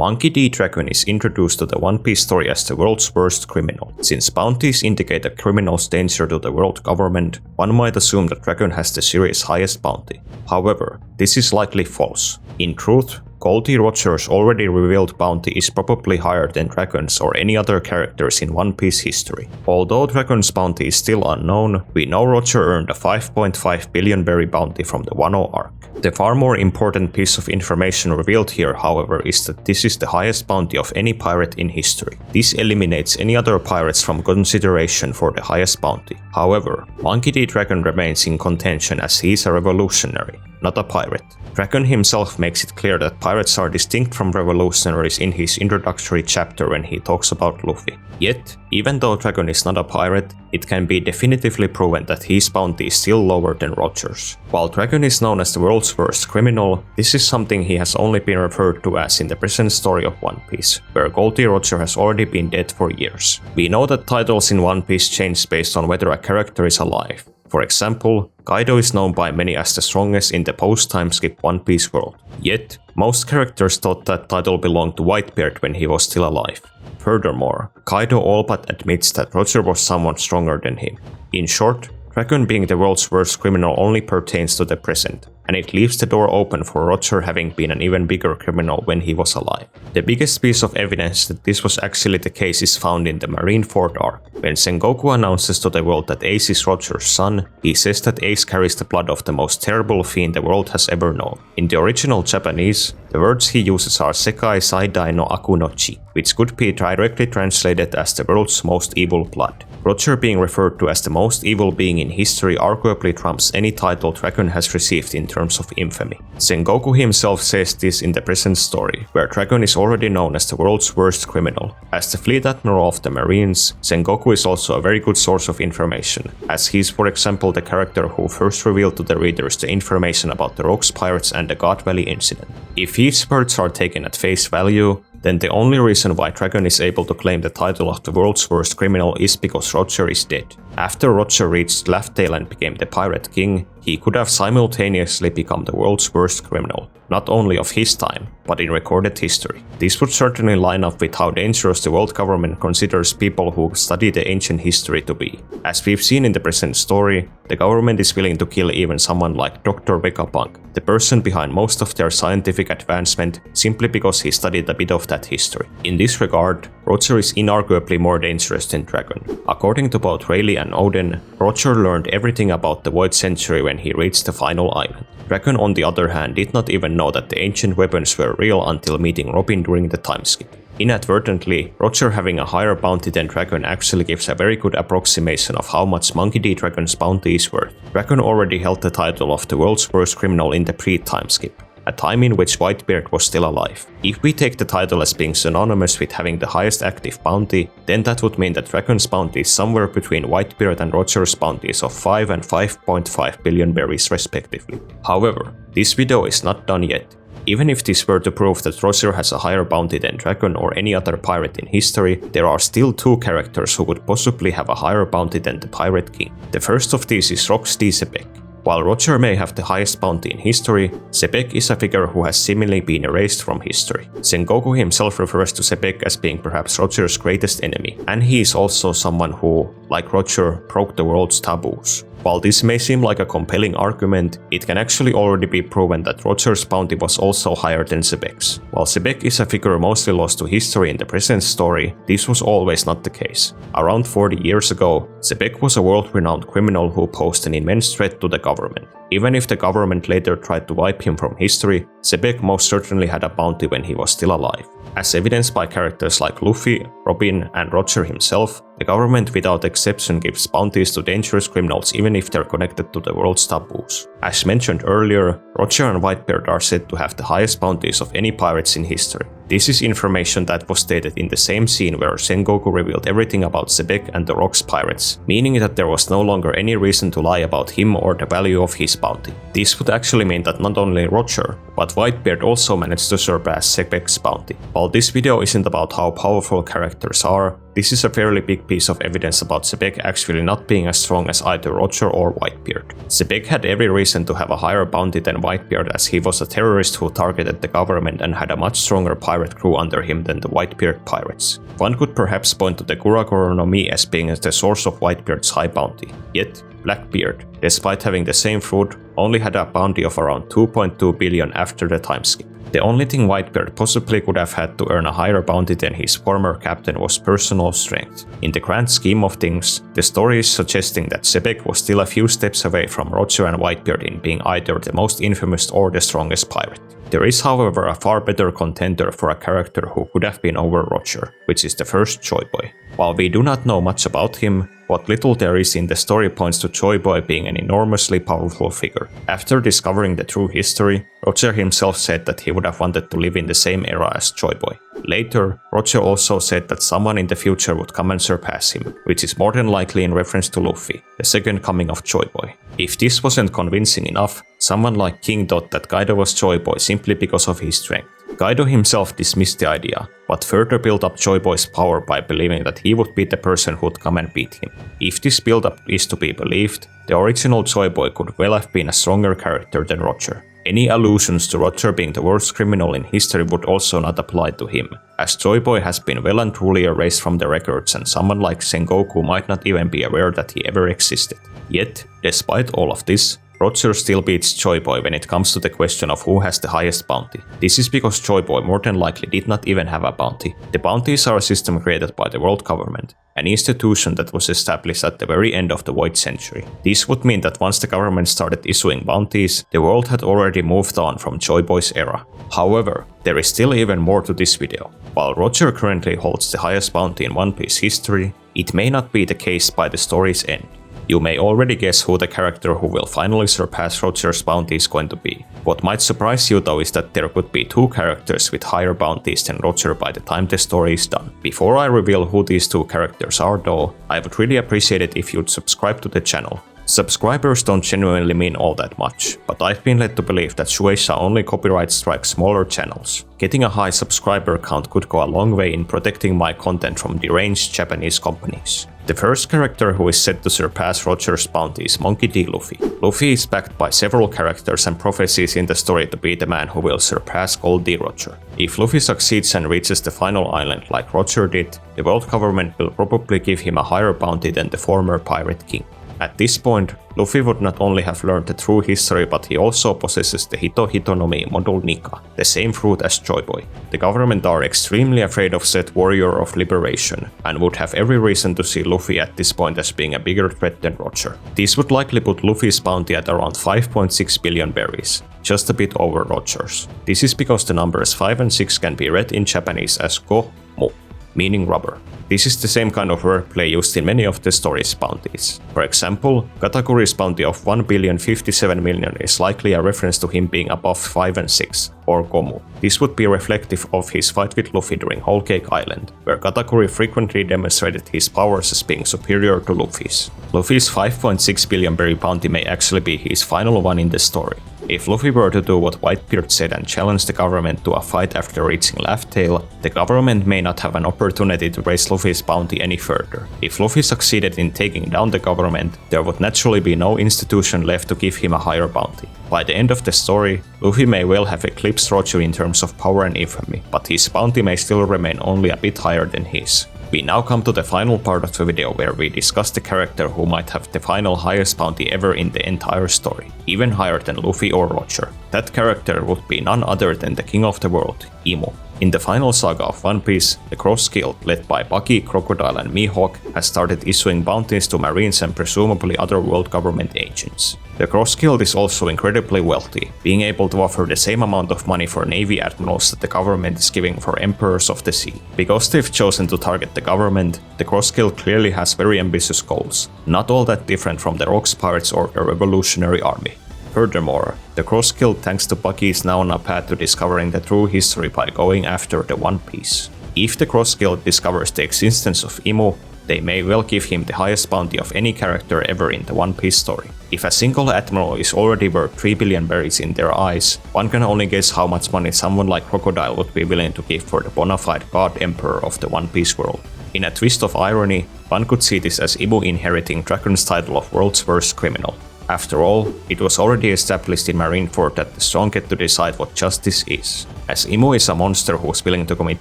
Monkey D. Dragon is introduced to the One Piece story as the world's worst criminal. Since bounties indicate a criminal's danger to the world government, one might assume that Dragon has the series' highest bounty. However, this is likely false. In truth, Goldie Roger's already revealed bounty is probably higher than Dragon's or any other characters in One Piece history. Although Dragon's bounty is still unknown, we know Roger earned a 5.5 billion berry bounty from the Wano arc. The far more important piece of information revealed here, however, is that this is the highest bounty of any pirate in history. This eliminates any other pirates from consideration for the highest bounty. However, Monkey D. Dragon remains in contention as he is a revolutionary, not a pirate. Dragon himself makes it clear that pirates are distinct from revolutionaries in his introductory chapter when he talks about Luffy. Yet, even though Dragon is not a pirate, it can be definitively proven that his bounty is still lower than Roger's. While Dragon is known as the world's worst criminal, this is something he has only been referred to as in the present story of One Piece, where Goldie Roger has already been dead for years. We know that titles in One Piece change based on whether a character is alive. For example, Kaido is known by many as the strongest in the post-time skip One Piece world. Yet, most characters thought that title belonged to Whitebeard when he was still alive. Furthermore, Kaido all but admits that Roger was somewhat stronger than him. In short, Dragon being the world's worst criminal only pertains to the present, and it leaves the door open for Roger having been an even bigger criminal when he was alive. The biggest piece of evidence that this was actually the case is found in the Marineford arc. When Sengoku announces to the world that Ace is Roger's son, he says that Ace carries the blood of the most terrible fiend the world has ever known. In the original Japanese, the words he uses are Sekai Saidai no Aku no Chi, which could be directly translated as the world's most evil blood. Roger being referred to as the most evil being in history arguably trumps any title Dragon has received in terms of infamy. Sengoku himself says this in the present story, where Dragon is already known as the world's worst criminal. As the fleet admiral of the Marines, Sengoku is also a very good source of information, as he is for example the character who first revealed to the readers the information about the Rocks Pirates and the God Valley incident. If his words are taken at face value, then the only reason why Dragon is able to claim the title of the world's worst criminal is because Roger is dead. After Roger reached Laugh Tale and became the Pirate King, he could have simultaneously become the world's worst criminal, not only of his time, but in recorded history. This would certainly line up with how dangerous the world government considers people who study the ancient history to be. As we've seen in the present story, the government is willing to kill even someone like Dr. Vegapunk, the person behind most of their scientific advancement, simply because he studied a bit of that history. In this regard, Roger is inarguably more dangerous than Dragon. According to both Rayleigh and Oden, Roger learned everything about the Void Century when he reached the final island. Dragon, on the other hand, did not even know that the ancient weapons were real until meeting Robin during the time skip. Inadvertently, Roger having a higher bounty than Dragon actually gives a very good approximation of how much Monkey D. Dragon's bounty is worth. Dragon already held the title of the world's worst criminal in the pre-time skip, a time in which Whitebeard was still alive. If we take the title as being synonymous with having the highest active bounty, then that would mean that Dragon's bounty is somewhere between Whitebeard and Roger's bounties of 5 and 5.5 billion berries respectively. However, this video is not done yet. Even if this were to prove that Roger has a higher bounty than Dragon or any other pirate in history, there are still two characters who would possibly have a higher bounty than the Pirate King. The first of these is Rocks D. Xebec. While Roger may have the highest bounty in history, Xebec is a figure who has seemingly been erased from history. Sengoku himself refers to Xebec as being perhaps Roger's greatest enemy, and he is also someone who, like Roger, broke the world's taboos. While this may seem like a compelling argument, it can actually already be proven that Roger's bounty was also higher than Xebec's. While Xebec is a figure mostly lost to history in the present story, this was always not the case. Around 40 years ago, Xebec was a world-renowned criminal who posed an immense threat to the government. Even if the government later tried to wipe him from history, Xebec most certainly had a bounty when he was still alive. As evidenced by characters like Luffy, Robin, and Roger himself, the government without exception gives bounties to dangerous criminals even if they're connected to the world's taboos. As mentioned earlier, Roger and Whitebeard are said to have the highest bounties of any pirates in history. This is information that was stated in the same scene where Sengoku revealed everything about Xebec and the Rocks Pirates, meaning that there was no longer any reason to lie about him or the value of his bounty. This would actually mean that not only Roger, but Whitebeard also managed to surpass Xebec's bounty. While this video isn't about how powerful characters are, this is a fairly big piece of evidence about Xebec actually not being as strong as either Roger or Whitebeard. Xebec had every reason to have a higher bounty than Whitebeard, as he was a terrorist who targeted the government and had a much stronger pirate crew under him than the Whitebeard pirates. One could perhaps point to the Guragoro no Mi as being the source of Whitebeard's high bounty. Yet, Blackbeard, despite having the same food, only had a bounty of around 2.2 billion after the time skip. The only thing Whitebeard possibly could have had to earn a higher bounty than his former captain was personal strength. In the grand scheme of things, the story is suggesting that Xebec was still a few steps away from Roger and Whitebeard in being either the most infamous or the strongest pirate. There is, however, a far better contender for a character who could have been over Roger, which is the first Joyboy. While we do not know much about him, what little there is in the story points to Joyboy being an enormously powerful figure. After discovering the true history, Roger himself said that he would have wanted to live in the same era as Joyboy. Later, Roger also said that someone in the future would come and surpass him, which is more than likely in reference to Luffy, the second coming of Joyboy. If this wasn't convincing enough, someone like King thought that Kaido was Joyboy simply because of his strength. Kaido himself dismissed the idea, but further built up Joyboy's power by believing that he would be the person who would come and beat him. If this build-up is to be believed, the original Joyboy could well have been a stronger character than Roger. Any allusions to Roger being the worst criminal in history would also not apply to him, as Joyboy has been well and truly erased from the records and someone like Sengoku might not even be aware that he ever existed. Yet, despite all of this, Roger still beats Joyboy when it comes to the question of who has the highest bounty. This is because Joyboy more than likely did not even have a bounty. The bounties are a system created by the world government, an institution that was established at the very end of the Void Century. This would mean that once the government started issuing bounties, the world had already moved on from Joyboy's era. However, there is still even more to this video. While Roger currently holds the highest bounty in One Piece history, it may not be the case by the story's end. You may already guess who the character who will finally surpass Roger's bounty is going to be. What might surprise you though is that there could be two characters with higher bounties than Roger by the time the story is done. Before I reveal who these two characters are though, I would really appreciate it if you'd subscribe to the channel. Subscribers don't genuinely mean all that much, but I've been led to believe that Shueisha only copyright strikes smaller channels. Getting a high subscriber count could go a long way in protecting my content from deranged Japanese companies. The first character who is said to surpass Roger's bounty is Monkey D. Luffy. Luffy is backed by several characters and prophecies in the story to be the man who will surpass Gol D. Roger. If Luffy succeeds and reaches the final island like Roger did, the world government will probably give him a higher bounty than the former pirate king. At this point, Luffy would not only have learned the true history, but he also possesses the Hito Hito no Mi Model Nika, the same fruit as Joyboy. The government are extremely afraid of said warrior of liberation, and would have every reason to see Luffy at this point as being a bigger threat than Roger. This would likely put Luffy's bounty at around 5.6 billion berries, just a bit over Roger's. This is because the numbers 5 and 6 can be read in Japanese as go, mo, meaning rubber. This is the same kind of wordplay used in many of the story's bounties. For example, Katakuri's bounty of 1,057,000,000 is likely a reference to him being above 5 and 6, or Gomu. This would be reflective of his fight with Luffy during Whole Cake Island, where Katakuri frequently demonstrated his powers as being superior to Luffy's. Luffy's 5.6 billion berry bounty may actually be his final one in the story. If Luffy were to do what Whitebeard said and challenge the government to a fight after reaching Laugh Tale, the government may not have an opportunity to raise Luffy's bounty any further. If Luffy succeeded in taking down the government, there would naturally be no institution left to give him a higher bounty. By the end of the story, Luffy may well have eclipsed Roger in terms of power and infamy, but his bounty may still remain only a bit higher than his. We now come to the final part of the video where we discuss the character who might have the final highest bounty ever in the entire story, even higher than Luffy or Roger. That character would be none other than the king of the world, Imo. In the final saga of One Piece, the Cross Guild, led by Buggy, Crocodile and Mihawk, has started issuing bounties to marines and presumably other world government agents. The Cross Guild is also incredibly wealthy, being able to offer the same amount of money for navy admirals that the government is giving for emperors of the sea. Because they've chosen to target the government, the Cross Guild clearly has very ambitious goals, not all that different from the Rocks Pirates or the Revolutionary Army. Furthermore, the Cross Guild, thanks to Buggy, is now on a path to discovering the true history by going after the One Piece. If the Cross Guild discovers the existence of Imo, they may well give him the highest bounty of any character ever in the One Piece story. If a single admiral is already worth 3 billion berries in their eyes, one can only guess how much money someone like Crocodile would be willing to give for the bona fide god emperor of the One Piece world. In a twist of irony, one could see this as Imu inheriting Dragon's title of world's worst criminal. After all, it was already established in Marineford that the strong get to decide what justice is. As Imu is a monster who's willing to commit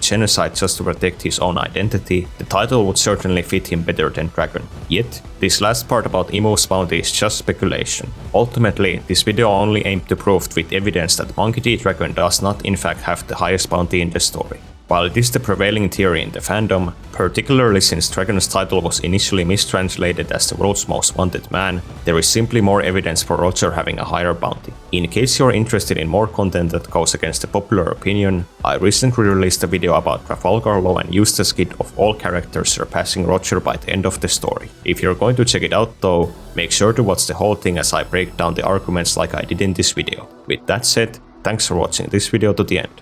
genocide just to protect his own identity, the title would certainly fit him better than Dragon. Yet, this last part about Imu's bounty is just speculation. Ultimately, this video only aimed to prove with evidence that Monkey D. Dragon does not in fact have the highest bounty in the story. While it is the prevailing theory in the fandom, particularly since Dragon's title was initially mistranslated as the world's most wanted man, there is simply more evidence for Roger having a higher bounty. In case you're interested in more content that goes against the popular opinion, I recently released a video about Trafalgar Law and used a skit of all characters surpassing Roger by the end of the story. If you're going to check it out though, make sure to watch the whole thing as I break down the arguments like I did in this video. With that said, thanks for watching this video to the end.